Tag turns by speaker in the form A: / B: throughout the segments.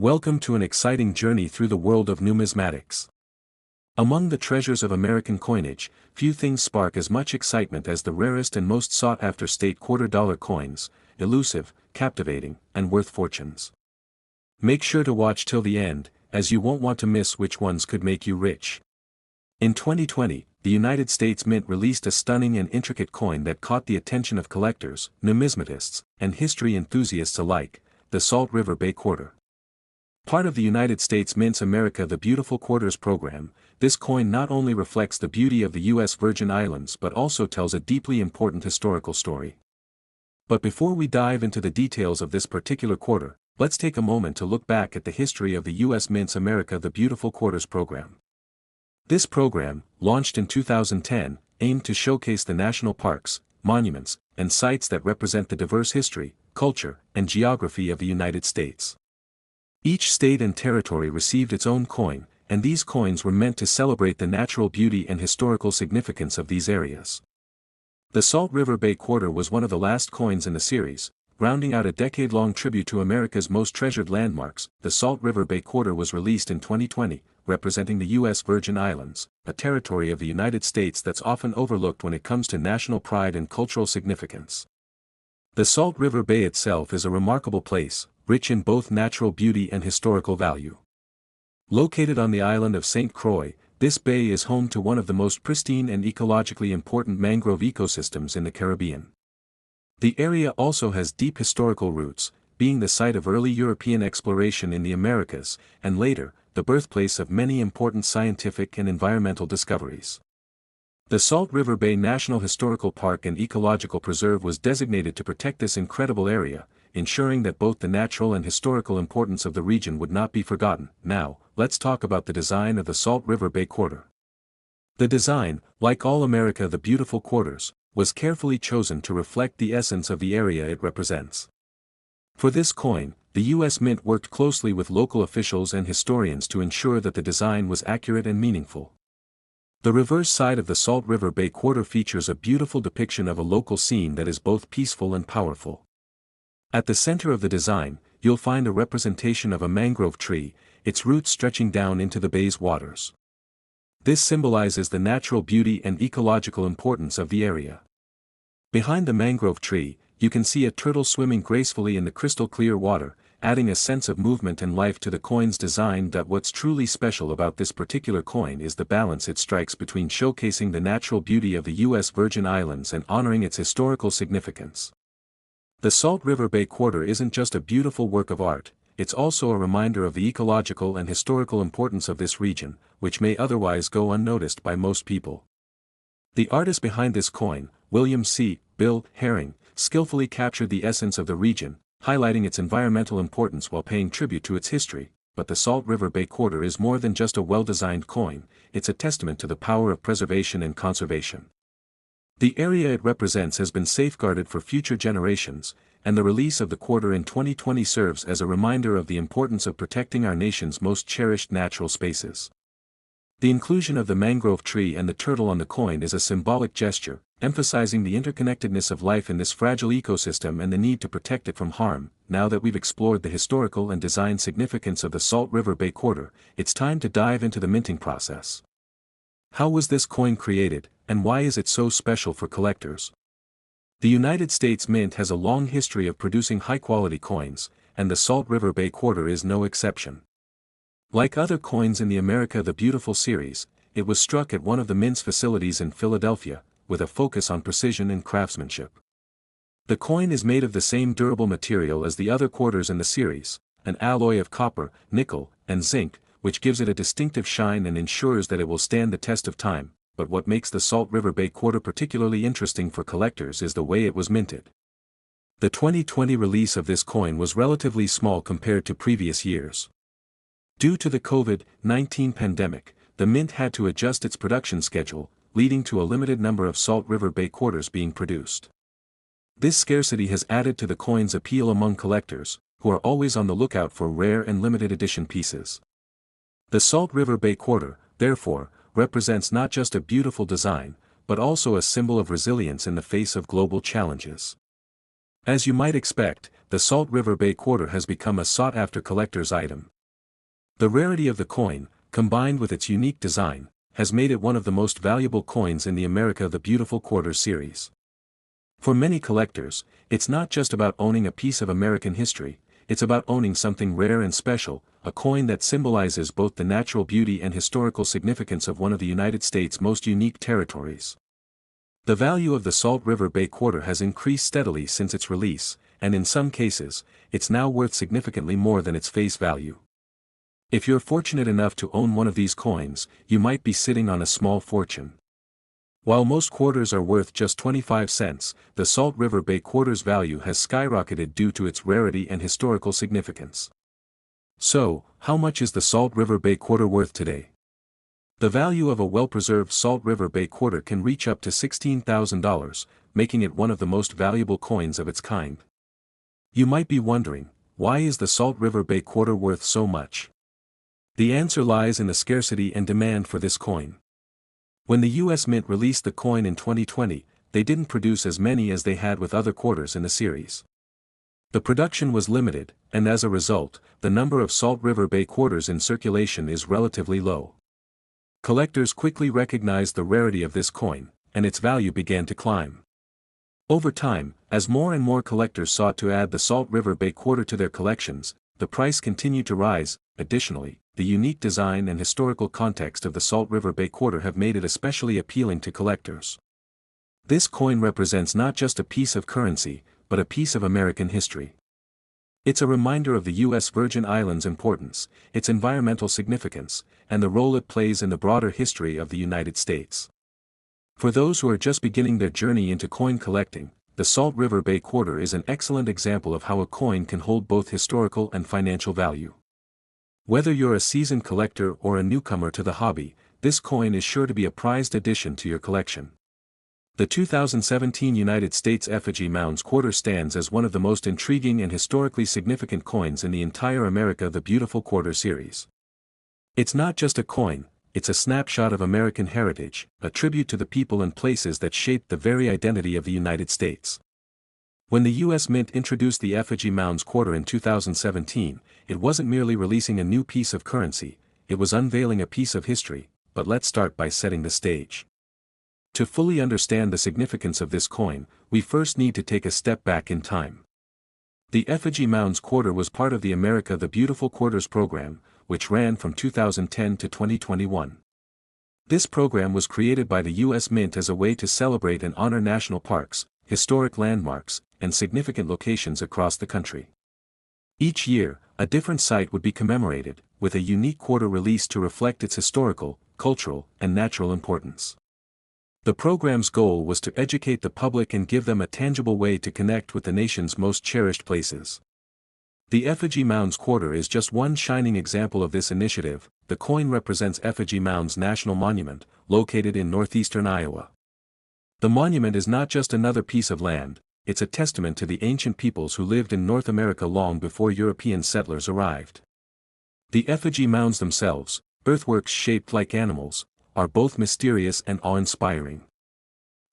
A: Welcome to an exciting journey through the world of numismatics. Among the treasures of American coinage, few things spark as much excitement as the rarest and most sought-after state quarter-dollar coins, elusive, captivating, and worth fortunes. Make sure to watch till the end, as you won't want to miss which ones could make you rich. In 2020, the United States Mint released a stunning and intricate coin that caught the attention of collectors, numismatists, and history enthusiasts alike, the Salt River Bay Quarter. Part of the United States Mint's America the Beautiful Quarters program, this coin not only reflects the beauty of the U.S. Virgin Islands but also tells a deeply important historical story. But before we dive into the details of this particular quarter, let's take a moment to look back at the history of the U.S. Mint's America the Beautiful Quarters program. This program, launched in 2010, aimed to showcase the national parks, monuments, and sites that represent the diverse history, culture, and geography of the United States. Each state and territory received its own coin, and these coins were meant to celebrate the natural beauty and historical significance of these areas. The Salt River Bay Quarter was one of the last coins in the series, rounding out a decade-long tribute to America's most treasured landmarks. The Salt River Bay Quarter was released in 2020, representing the U.S. Virgin Islands, a territory of the United States that's often overlooked when it comes to national pride and cultural significance. The Salt River Bay itself is a remarkable place, rich in both natural beauty and historical value. Located on the island of St. Croix, this bay is home to one of the most pristine and ecologically important mangrove ecosystems in the Caribbean. The area also has deep historical roots, being the site of early European exploration in the Americas, and later, the birthplace of many important scientific and environmental discoveries. The Salt River Bay National Historical Park and Ecological Preserve was designated to protect this incredible area, ensuring that both the natural and historical importance of the region would not be forgotten. Now, let's talk about the design of the Salt River Bay Quarter. The design, like all America the Beautiful Quarters, was carefully chosen to reflect the essence of the area it represents. For this coin, the U.S. Mint worked closely with local officials and historians to ensure that the design was accurate and meaningful. The reverse side of the Salt River Bay Quarter features a beautiful depiction of a local scene that is both peaceful and powerful. At the center of the design, you'll find a representation of a mangrove tree, its roots stretching down into the bay's waters. This symbolizes the natural beauty and ecological importance of the area. Behind the mangrove tree, you can see a turtle swimming gracefully in the crystal clear water, adding a sense of movement and life to the coin's design. What's truly special about this particular coin is the balance it strikes between showcasing the natural beauty of the U.S. Virgin Islands and honoring its historical significance. The Salt River Bay Quarter isn't just a beautiful work of art, it's also a reminder of the ecological and historical importance of this region, which may otherwise go unnoticed by most people. The artist behind this coin, William C. Bill Herring, skillfully captured the essence of the region, highlighting its environmental importance while paying tribute to its history. But the Salt River Bay Quarter is more than just a well-designed coin, it's a testament to the power of preservation and conservation. The area it represents has been safeguarded for future generations, and the release of the quarter in 2020 serves as a reminder of the importance of protecting our nation's most cherished natural spaces. The inclusion of the mangrove tree and the turtle on the coin is a symbolic gesture, emphasizing the interconnectedness of life in this fragile ecosystem and the need to protect it from harm. Now that we've explored the historical and design significance of the Salt River Bay Quarter, it's time to dive into the minting process. How was this coin created, and why is it so special for collectors? The United States Mint has a long history of producing high-quality coins, and the Salt River Bay Quarter is no exception. Like other coins in the America the Beautiful series, it was struck at one of the Mint's facilities in Philadelphia, with a focus on precision and craftsmanship. The coin is made of the same durable material as the other quarters in the series, an alloy of copper, nickel, and zinc, which gives it a distinctive shine and ensures that it will stand the test of time. But what makes the Salt River Bay Quarter particularly interesting for collectors is the way it was minted. The 2020 release of this coin was relatively small compared to previous years. Due to the COVID-19 pandemic, the Mint had to adjust its production schedule, leading to a limited number of Salt River Bay Quarters being produced. This scarcity has added to the coin's appeal among collectors, who are always on the lookout for rare and limited edition pieces. The Salt River Bay Quarter, therefore, represents not just a beautiful design, but also a symbol of resilience in the face of global challenges. As you might expect, the Salt River Bay quarter has become a sought-after collector's item. The rarity of the coin, combined with its unique design, has made it one of the most valuable coins in the America the Beautiful Quarter series. For many collectors, it's not just about owning a piece of American history, it's about owning something rare and special, a coin that symbolizes both the natural beauty and historical significance of one of the United States' most unique territories. The value of the Salt River Bay quarter has increased steadily since its release, and in some cases, it's now worth significantly more than its face value. If you're fortunate enough to own one of these coins, you might be sitting on a small fortune. While most quarters are worth just 25 cents, the Salt River Bay quarter's value has skyrocketed due to its rarity and historical significance. So, how much is the Salt River Bay quarter worth today? The value of a well-preserved Salt River Bay quarter can reach up to $16,000, making it one of the most valuable coins of its kind. You might be wondering, why is the Salt River Bay quarter worth so much? The answer lies in the scarcity and demand for this coin. When the U.S. Mint released the coin in 2020, they didn't produce as many as they had with other quarters in the series. The production was limited, and as a result, the number of Salt River Bay quarters in circulation is relatively low. Collectors quickly recognized the rarity of this coin, and its value began to climb. Over time, as more and more collectors sought to add the Salt River Bay quarter to their collections, the price continued to rise. Additionally, the unique design and historical context of the Salt River Bay quarter have made it especially appealing to collectors. This coin represents not just a piece of currency, but a piece of American history. It's a reminder of the U.S. Virgin Islands' importance, its environmental significance, and the role it plays in the broader history of the United States. For those who are just beginning their journey into coin collecting, the Salt River Bay quarter is an excellent example of how a coin can hold both historical and financial value. Whether you're a seasoned collector or a newcomer to the hobby, this coin is sure to be a prized addition to your collection. The 2017 United States Effigy Mounds quarter stands as one of the most intriguing and historically significant coins in the entire America the Beautiful Quarter series. It's not just a coin, it's a snapshot of American heritage, a tribute to the people and places that shaped the very identity of the United States. When the U.S. Mint introduced the Effigy Mounds quarter in 2017, it wasn't merely releasing a new piece of currency, it was unveiling a piece of history. But let's start by setting the stage. To fully understand the significance of this coin, we first need to take a step back in time. The Effigy Mounds quarter was part of the America the Beautiful Quarters program, which ran from 2010 to 2021. This program was created by the U.S. Mint as a way to celebrate and honor national parks, historic landmarks, and significant locations across the country. Each year, a different site would be commemorated, with a unique quarter released to reflect its historical, cultural, and natural importance. The program's goal was to educate the public and give them a tangible way to connect with the nation's most cherished places. The Effigy Mounds quarter is just one shining example of this initiative. The coin represents Effigy Mounds National Monument, located in northeastern Iowa. The monument is not just another piece of land, it's a testament to the ancient peoples who lived in North America long before European settlers arrived. The effigy mounds themselves, earthworks shaped like animals, are both mysterious and awe-inspiring.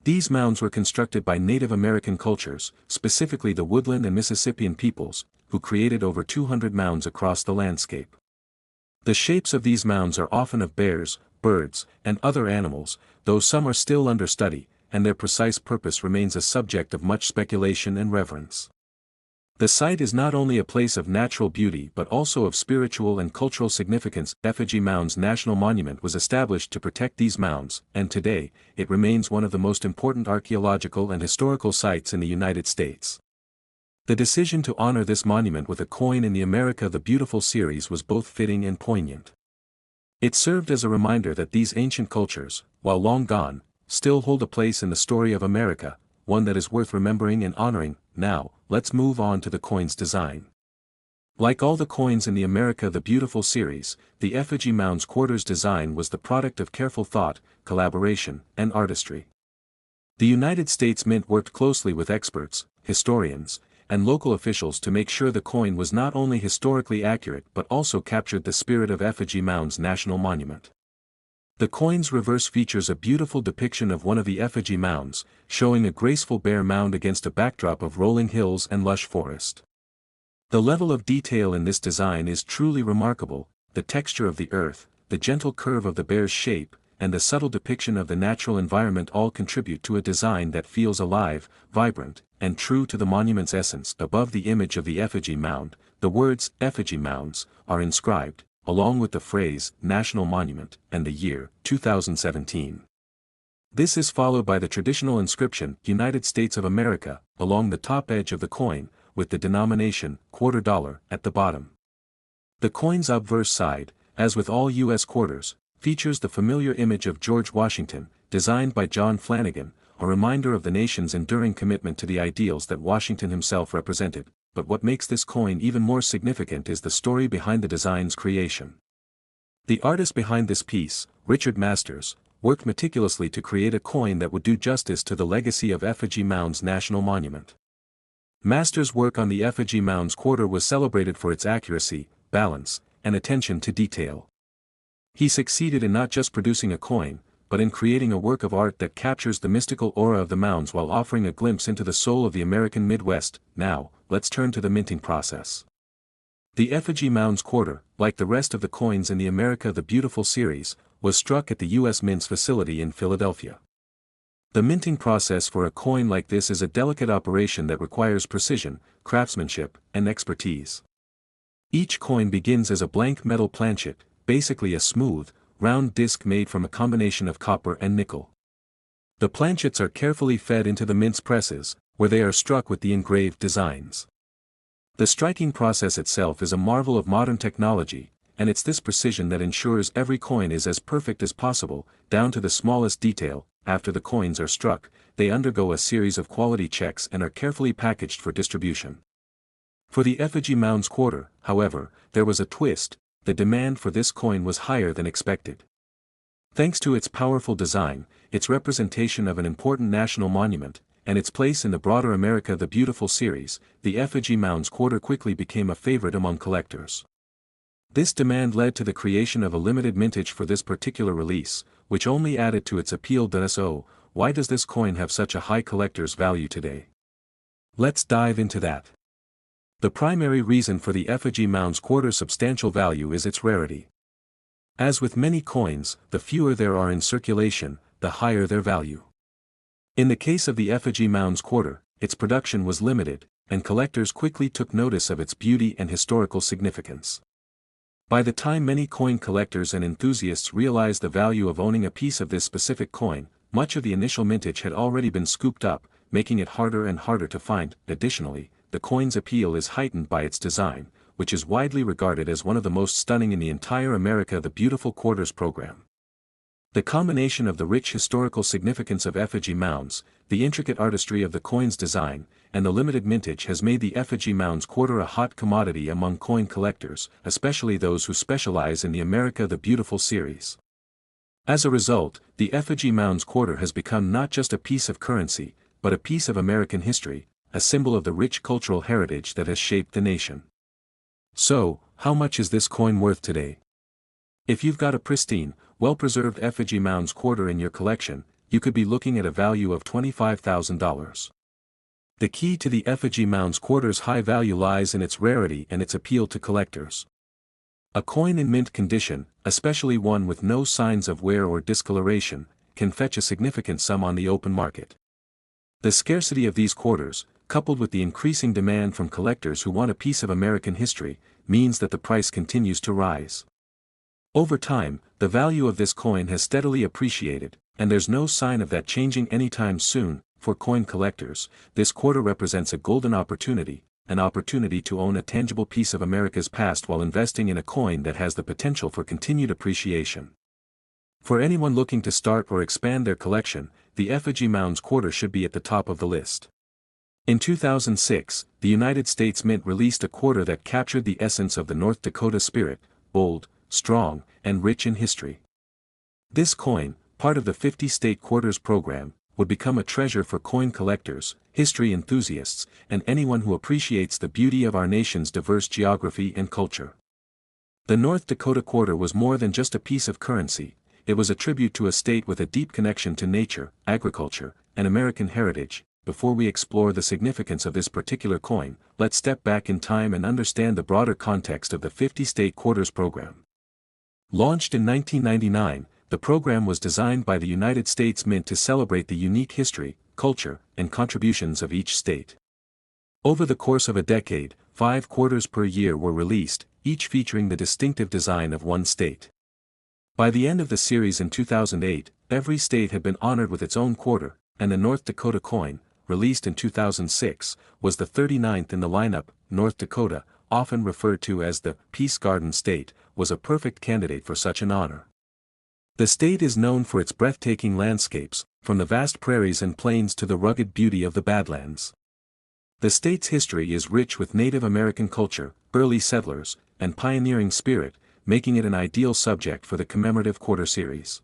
A: These mounds were constructed by Native American cultures, specifically the Woodland and Mississippian peoples, who created over 200 mounds across the landscape. The shapes of these mounds are often of bears, birds, and other animals, though some are still under study, and their precise purpose remains a subject of much speculation and reverence. The site is not only a place of natural beauty but also of spiritual and cultural significance. Effigy Mounds National Monument was established to protect these mounds, and today, it remains one of the most important archaeological and historical sites in the United States. The decision to honor this monument with a coin in the America the Beautiful series was both fitting and poignant. It served as a reminder that these ancient cultures, while long gone, still hold a place in the story of America, one that is worth remembering and honoring. Now, let's move on to the coin's design. Like all the coins in the America the Beautiful series, the Effigy Mounds quarter's design was the product of careful thought, collaboration, and artistry. The United States Mint worked closely with experts, historians, and local officials to make sure the coin was not only historically accurate but also captured the spirit of Effigy Mounds National Monument. The coin's reverse features a beautiful depiction of one of the effigy mounds, showing a graceful bear mound against a backdrop of rolling hills and lush forest. The level of detail in this design is truly remarkable, the texture of the earth, the gentle curve of the bear's shape, and the subtle depiction of the natural environment all contribute to a design that feels alive, vibrant, and true to the monument's essence. Above the image of the effigy mound, the words "Effigy Mounds" are inscribed, along with the phrase "National Monument" and the year 2017. This is followed by the traditional inscription "United States of America" along the top edge of the coin, with the denomination $quarter at the bottom. The coin's obverse side, as with all U.S. quarters, features the familiar image of George Washington, designed by John Flanagan, a reminder of the nation's enduring commitment to the ideals that Washington himself represented. But what makes this coin even more significant is the story behind the design's creation. The artist behind this piece, Richard Masters, worked meticulously to create a coin that would do justice to the legacy of Effigy Mounds National Monument. Masters' work on the Effigy Mounds quarter was celebrated for its accuracy, balance, and attention to detail. He succeeded in not just producing a coin, but in creating a work of art that captures the mystical aura of the mounds while offering a glimpse into the soul of the American Midwest. Now, let's turn to the minting process. The Effigy Mounds quarter, like the rest of the coins in the America the Beautiful series, was struck at the U.S. Mint's facility in Philadelphia. The minting process for a coin like this is a delicate operation that requires precision, craftsmanship, and expertise. Each coin begins as a blank metal planchet, basically a smooth, round disc made from a combination of copper and nickel. The planchets are carefully fed into the mint's presses, where they are struck with the engraved designs. The striking process itself is a marvel of modern technology, and it's this precision that ensures every coin is as perfect as possible, down to the smallest detail. After the coins are struck, they undergo a series of quality checks and are carefully packaged for distribution. For the Effigy Mounds quarter, however, there was a twist. The demand for this coin was higher than expected. Thanks to its powerful design, its representation of an important national monument, and its place in the broader America the Beautiful series, the Effigy Mounds quarter quickly became a favorite among collectors. This demand led to the creation of a limited mintage for this particular release, which only added to its appeal. So, why does this coin have such a high collector's value today? Let's dive into that. The primary reason for the Effigy Mounds quarter's substantial value is its rarity. As with many coins, the fewer there are in circulation, the higher their value. In the case of the Effigy Mounds quarter, its production was limited, and collectors quickly took notice of its beauty and historical significance. By the time many coin collectors and enthusiasts realized the value of owning a piece of this specific coin, much of the initial mintage had already been scooped up, making it harder and harder to find. Additionally, the coin's appeal is heightened by its design, which is widely regarded as one of the most stunning in the entire America the Beautiful quarters program. The combination of the rich historical significance of Effigy Mounds, the intricate artistry of the coin's design, and the limited mintage has made the Effigy Mounds quarter a hot commodity among coin collectors, especially those who specialize in the America the Beautiful series. As a result, the Effigy Mounds quarter has become not just a piece of currency, but a piece of American history, a symbol of the rich cultural heritage that has shaped the nation. So, how much is this coin worth today? If you've got a pristine, well-preserved Effigy Mounds quarter in your collection, you could be looking at a value of $25,000. The key to the Effigy Mounds quarter's high value lies in its rarity and its appeal to collectors. A coin in mint condition, especially one with no signs of wear or discoloration, can fetch a significant sum on the open market. The scarcity of these quarters, coupled with the increasing demand from collectors who want a piece of American history, means that the price continues to rise. Over time, the value of this coin has steadily appreciated, and there's no sign of that changing anytime soon. For coin collectors, this quarter represents a golden opportunity, an opportunity to own a tangible piece of America's past while investing in a coin that has the potential for continued appreciation. For anyone looking to start or expand their collection, the Effigy Mounds quarter should be at the top of the list. In 2006, the United States Mint released a quarter that captured the essence of the North Dakota spirit: bold, strong, and rich in history. This coin, part of the 50-state quarters program, would become a treasure for coin collectors, history enthusiasts, and anyone who appreciates the beauty of our nation's diverse geography and culture. The North Dakota quarter was more than just a piece of currency, it was a tribute to a state with a deep connection to nature, agriculture, and American heritage. before we explore the significance of this particular coin, let's step back in time and understand the broader context of the 50-state quarters program. Launched in 1999, the program was designed by the United States Mint to celebrate the unique history, culture, and contributions of each state. Over the course of a decade, 5 quarters per year were released, each featuring the distinctive design of one state. By the end of the series in 2008, every state had been honored with its own quarter, and the North Dakota coin, released in 2006, was the 39th in the lineup. North Dakota, often referred to as the Peace Garden State, was a perfect candidate for such an honor. The state is known for its breathtaking landscapes, from the vast prairies and plains to the rugged beauty of the Badlands. The state's history is rich with Native American culture, early settlers, and pioneering spirit, making it an ideal subject for the commemorative quarter series.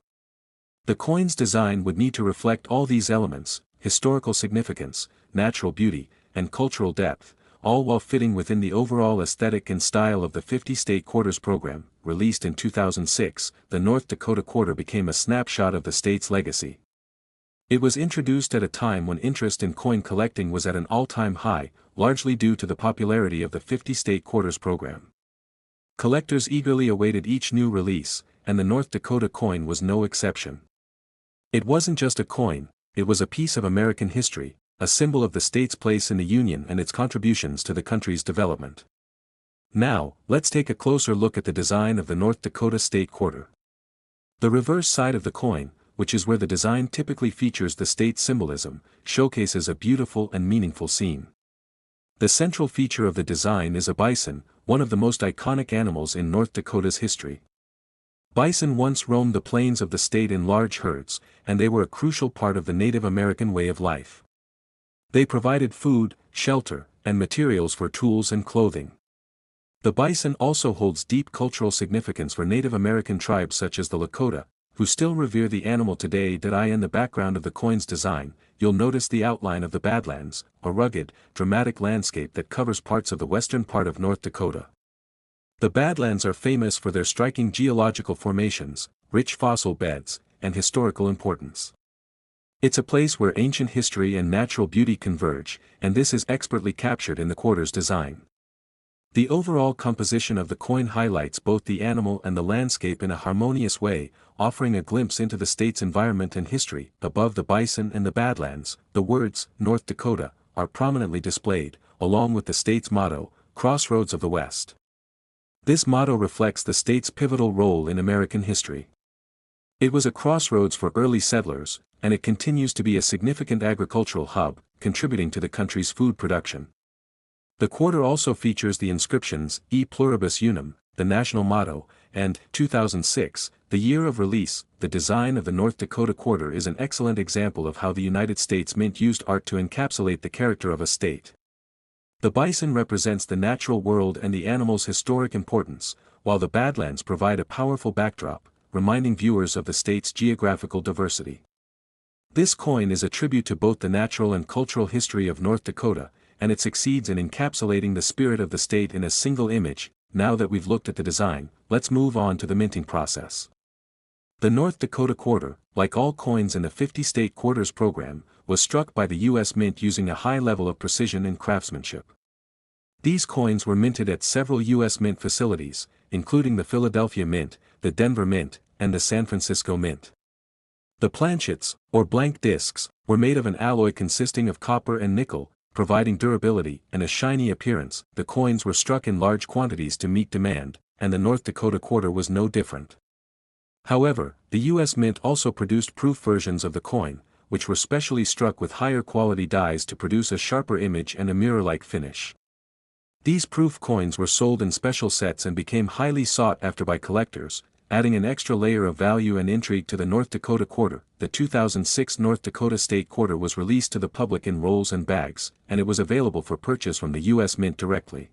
A: The coin's design would need to reflect all these elements: historical significance, natural beauty, and cultural depth, all while fitting within the overall aesthetic and style of the 50-state quarters program. Released in 2006, the North Dakota quarter became a snapshot of the state's legacy. It was introduced at a time when interest in coin collecting was at an all-time high, largely due to the popularity of the 50-state quarters program. Collectors eagerly awaited each new release, and the North Dakota coin was no exception. It wasn't just a coin, it was a piece of American history, a symbol of the state's place in the Union and its contributions to the country's development. Now, let's take a closer look at the design of the North Dakota state quarter. The reverse side of the coin, which is where the design typically features the state's symbolism, showcases a beautiful and meaningful scene. The central feature of the design is a bison, one of the most iconic animals in North Dakota's history. Bison once roamed the plains of the state in large herds, and they were a crucial part of the Native American way of life. They provided food, shelter, and materials for tools and clothing. The bison also holds deep cultural significance for Native American tribes such as the Dakota, who still revere the animal today. In the background of the coin's design, you'll notice the outline of the Badlands, a rugged, dramatic landscape that covers parts of the western part of North Dakota. The Badlands are famous for their striking geological formations, rich fossil beds, and historical importance. It's a place where ancient history and natural beauty converge, and this is expertly captured in the quarter's design. The overall composition of the coin highlights both the animal and the landscape in a harmonious way, offering a glimpse into the state's environment and history. Above the bison and the Badlands, the words, North Dakota, are prominently displayed, along with the state's motto, Crossroads of the West. This motto reflects the state's pivotal role in American history. It was a crossroads for early settlers, and it continues to be a significant agricultural hub, contributing to the country's food production. The quarter also features the inscriptions, E Pluribus Unum, the national motto, and 2006, the year of release. The design of the North Dakota quarter is an excellent example of how the United States Mint used art to encapsulate the character of a state. The bison represents the natural world and the animal's historic importance, while the Badlands provide a powerful backdrop, reminding viewers of the state's geographical diversity. This coin is a tribute to both the natural and cultural history of North Dakota, and it succeeds in encapsulating the spirit of the state in a single image. Now that we've looked at the design, let's move on to the minting process. The North Dakota quarter, like all coins in the 50-state quarters program, was struck by the U.S. Mint using a high level of precision and craftsmanship. These coins were minted at several U.S. Mint facilities, including the Philadelphia Mint, the Denver Mint, and the San Francisco Mint. The planchets, or blank discs, were made of an alloy consisting of copper and nickel, providing durability and a shiny appearance. The coins were struck in large quantities to meet demand, and the North Dakota quarter was no different. However, the U.S. Mint also produced proof versions of the coin, which were specially struck with higher quality dies to produce a sharper image and a mirror-like finish. These proof coins were sold in special sets and became highly sought after by collectors, adding an extra layer of value and intrigue to the North Dakota quarter. The 2006 North Dakota State Quarter was released to the public in rolls and bags, and it was available for purchase from the U.S. Mint directly.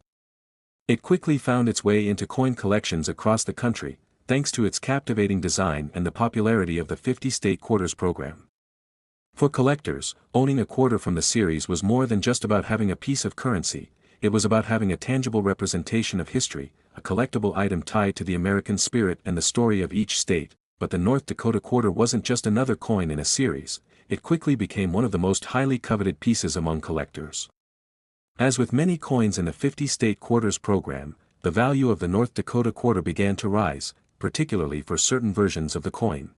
A: It quickly found its way into coin collections across the country, thanks to its captivating design and the popularity of the 50-state quarters program. For collectors, owning a quarter from the series was more than just about having a piece of currency. It was about having a tangible representation of history, a collectible item tied to the American spirit and the story of each state. But the North Dakota quarter wasn't just another coin in a series, it quickly became one of the most highly coveted pieces among collectors. As with many coins in the 50-state quarters program, the value of the North Dakota quarter began to rise, particularly for certain versions of the coin.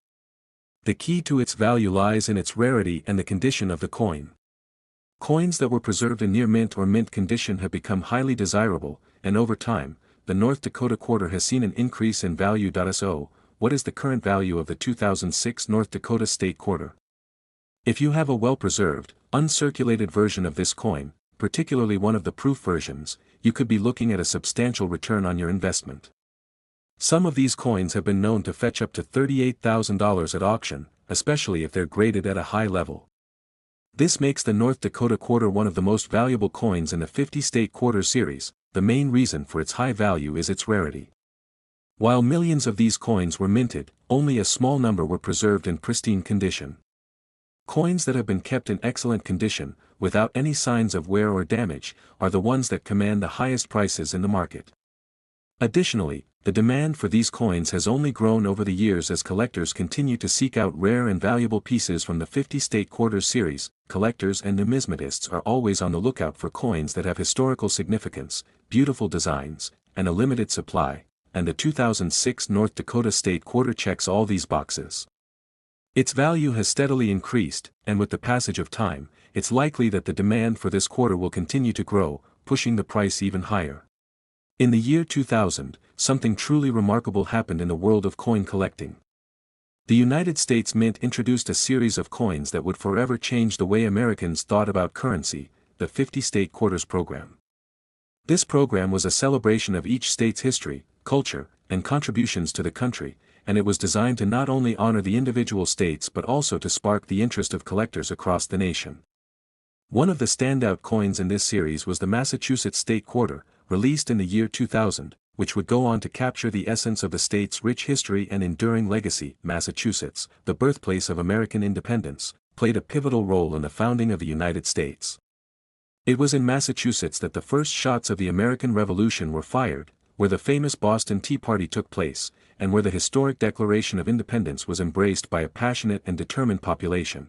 A: The key to its value lies in its rarity and the condition of the coin. Coins that were preserved in near mint or mint condition have become highly desirable, and over time, the North Dakota quarter has seen an increase in value. So, what is the current value of the 2006 North Dakota state quarter? If you have a well-preserved, uncirculated version of this coin, particularly one of the proof versions, you could be looking at a substantial return on your investment. Some of these coins have been known to fetch up to $38,000 at auction, especially if they're graded at a high level. This makes the North Dakota quarter one of the most valuable coins in the 50-state quarter series. The main reason for its high value is its rarity. While millions of these coins were minted, only a small number were preserved in pristine condition. Coins that have been kept in excellent condition, without any signs of wear or damage, are the ones that command the highest prices in the market. Additionally, the demand for these coins has only grown over the years as collectors continue to seek out rare and valuable pieces from the 50-state quarters series. Collectors and numismatists are always on the lookout for coins that have historical significance, beautiful designs, and a limited supply, and the 2006 North Dakota state quarter checks all these boxes. Its value has steadily increased, and with the passage of time, it's likely that the demand for this quarter will continue to grow, pushing the price even higher. In the year 2000, something truly remarkable happened in the world of coin collecting. The United States Mint introduced a series of coins that would forever change the way Americans thought about currency, the 50-state quarters program. This program was a celebration of each state's history, culture, and contributions to the country, and it was designed to not only honor the individual states but also to spark the interest of collectors across the nation. One of the standout coins in this series was the Massachusetts State Quarter, released in the year 2000, which would go on to capture the essence of the state's rich history and enduring legacy. Massachusetts, the birthplace of American independence, played a pivotal role in the founding of the United States. It was in Massachusetts that the first shots of the American Revolution were fired, where the famous Boston Tea Party took place, and where the historic Declaration of Independence was embraced by a passionate and determined population.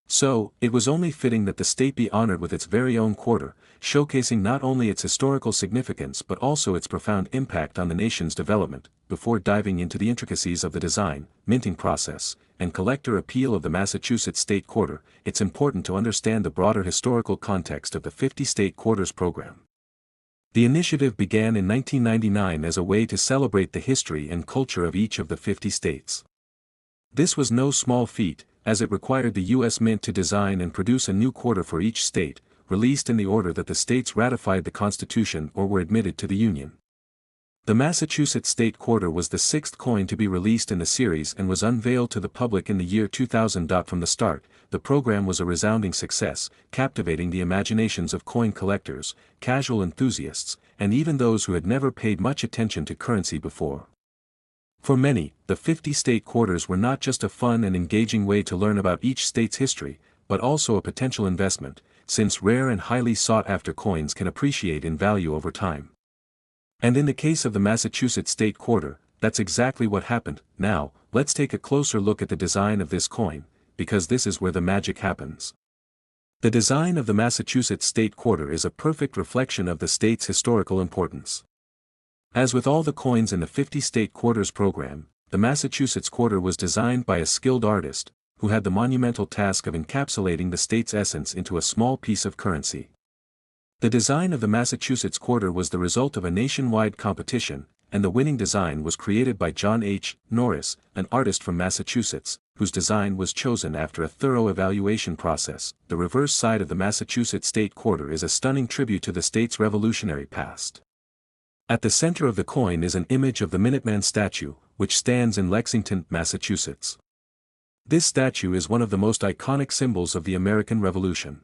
A: So, it was only fitting that the state be honored with its very own quarter, showcasing not only its historical significance but also its profound impact on the nation's development. Before diving into the intricacies of the design, minting process, and collector appeal of the Massachusetts State Quarter, it's important to understand the broader historical context of the 50-state quarters program. The initiative began in 1999 as a way to celebrate the history and culture of each of the 50 states. This was no small feat, as it required the U.S. Mint to design and produce a new quarter for each state, released in the order that the states ratified the Constitution or were admitted to the Union. The Massachusetts State Quarter was the sixth coin to be released in the series and was unveiled to the public in the year 2000. From the start, the program was a resounding success, captivating the imaginations of coin collectors, casual enthusiasts, and even those who had never paid much attention to currency before. For many, the 50-state quarters were not just a fun and engaging way to learn about each state's history, but also a potential investment, since rare and highly sought-after coins can appreciate in value over time. And in the case of the Massachusetts State Quarter, that's exactly what happened. Now, let's take a closer look at the design of this coin, because this is where the magic happens. The design of the Massachusetts State Quarter is a perfect reflection of the state's historical importance. As with all the coins in the 50-state quarters program, the Massachusetts Quarter was designed by a skilled artist, who had the monumental task of encapsulating the state's essence into a small piece of currency. The design of the Massachusetts Quarter was the result of a nationwide competition, and the winning design was created by John H. Norris, an artist from Massachusetts, whose design was chosen after a thorough evaluation process. The reverse side of the Massachusetts State Quarter is a stunning tribute to the state's revolutionary past. At the center of the coin is an image of the Minuteman statue, which stands in Lexington, Massachusetts. This statue is one of the most iconic symbols of the American Revolution.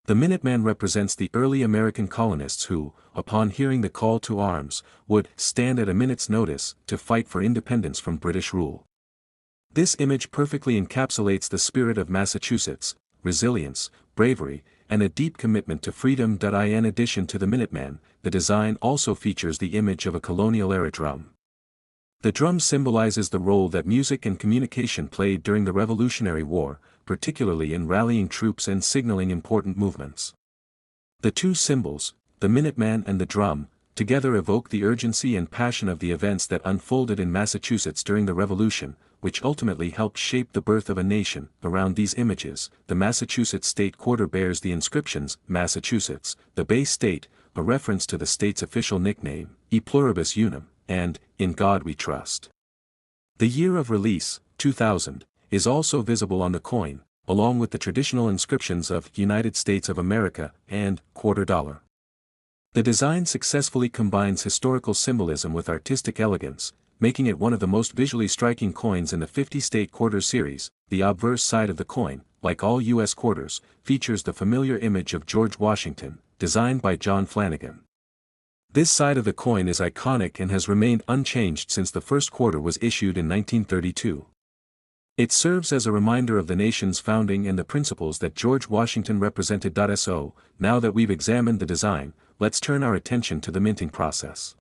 A: The Minuteman represents the early American colonists who, upon hearing the call to arms, would stand at a minute's notice to fight for independence from British rule. This image perfectly encapsulates the spirit of Massachusetts: resilience, bravery, and a deep commitment to freedom. In addition to the Minuteman, the design also features the image of a colonial-era drum. The drum symbolizes the role that music and communication played during the Revolutionary War, particularly in rallying troops and signaling important movements. The two symbols, the Minuteman and the drum, together evoke the urgency and passion of the events that unfolded in Massachusetts during the Revolution, which ultimately helped shape the birth of a nation. Around these images, the Massachusetts state quarter bears the inscriptions, Massachusetts, the Bay State, a reference to the state's official nickname, E Pluribus Unum, and, In God We Trust. The year of release, 2000, is also visible on the coin, along with the traditional inscriptions of United States of America and quarter dollar. The design successfully combines historical symbolism with artistic elegance, making it one of the most visually striking coins in the 50-state quarter series. The obverse side of the coin, like all U.S. quarters, features the familiar image of George Washington, designed by John Flanagan. This side of the coin is iconic and has remained unchanged since the first quarter was issued in 1932. It serves as a reminder of the nation's founding and the principles that George Washington represented. So, now that we've examined the design, let's turn our attention to the minting process.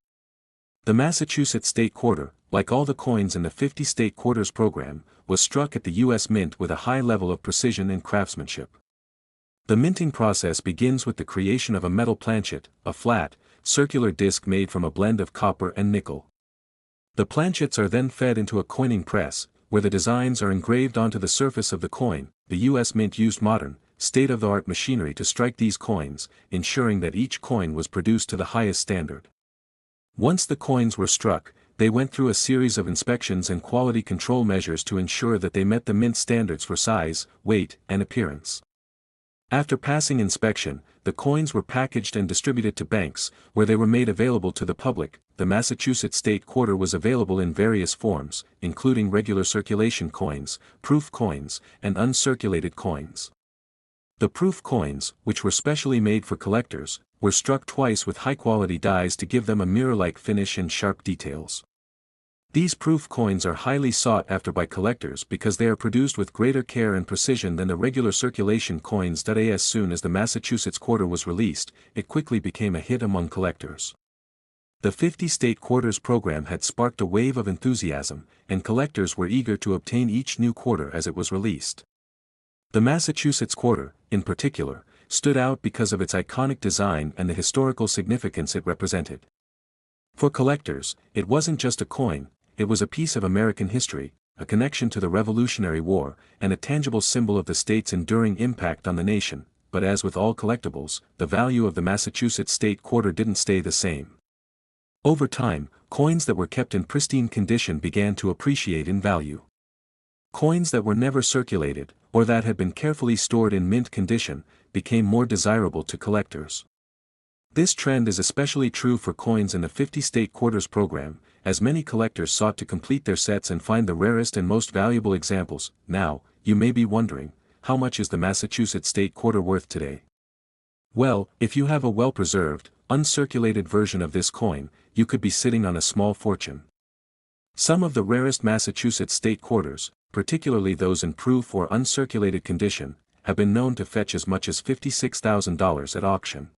A: The Massachusetts State Quarter, like all the coins in the 50-state quarters program, was struck at the U.S. Mint with a high level of precision and craftsmanship. The minting process begins with the creation of a metal planchet, a flat, circular disc made from a blend of copper and nickel. The planchets are then fed into a coining press, where the designs are engraved onto the surface of the coin. The U.S. Mint used modern, state-of-the-art machinery to strike these coins, ensuring that each coin was produced to the highest standard. Once the coins were struck, they went through a series of inspections and quality control measures to ensure that they met the mint standards for size, weight, and appearance. After passing inspection, the coins were packaged and distributed to banks, where they were made available to the public. The Massachusetts State Quarter was available in various forms, including regular circulation coins, proof coins, and uncirculated coins. The proof coins, which were specially made for collectors, were struck twice with high-quality dies to give them a mirror-like finish and sharp details. These proof coins are highly sought after by collectors because they are produced with greater care and precision than the regular circulation coins. As soon as the Massachusetts Quarter was released, it quickly became a hit among collectors. The 50-state quarters program had sparked a wave of enthusiasm, and collectors were eager to obtain each new quarter as it was released. The Massachusetts Quarter, in particular, stood out because of its iconic design and the historical significance it represented. For collectors, it wasn't just a coin, it was a piece of American history, a connection to the Revolutionary War, and a tangible symbol of the state's enduring impact on the nation. But as with all collectibles, the value of the Massachusetts State Quarter didn't stay the same. Over time, coins that were kept in pristine condition began to appreciate in value. Coins that were never circulated, or that had been carefully stored in mint condition, became more desirable to collectors. This trend is especially true for coins in the 50-state quarters program, as many collectors sought to complete their sets and find the rarest and most valuable examples. Now, you may be wondering, how much is the Massachusetts State Quarter worth today? Well, if you have a well-preserved, uncirculated version of this coin, you could be sitting on a small fortune. Some of the rarest Massachusetts State Quarters, particularly those in proof or uncirculated condition, have been known to fetch as much as $56,000 at auction.